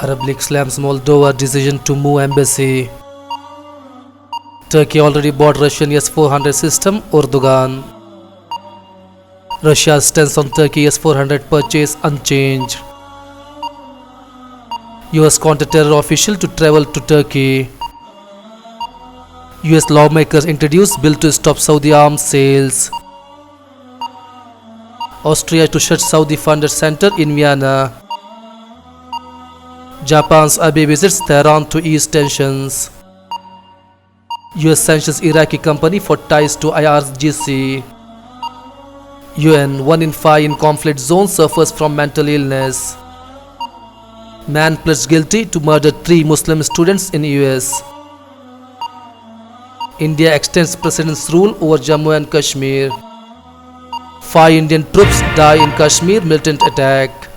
Arab League slams Moldova decision to move embassy. Turkey already bought Russian S-400 system, Erdogan. Russia's stance on Turkey S-400 purchase unchanged. US counter-terror official to travel to Turkey. US lawmakers introduce bill to stop Saudi arms sales. Austria to shut Saudi-funded center in Vienna. Japan's Abe visits Tehran to ease tensions. US sanctions Iraqi company for ties to IRGC. UN 1 in 5 in conflict zones suffers from mental illness. Man pleads guilty to murder 3 Muslim students in US. India extends President's rule over Jammu and Kashmir. 5 Indian troops die in Kashmir militant attack.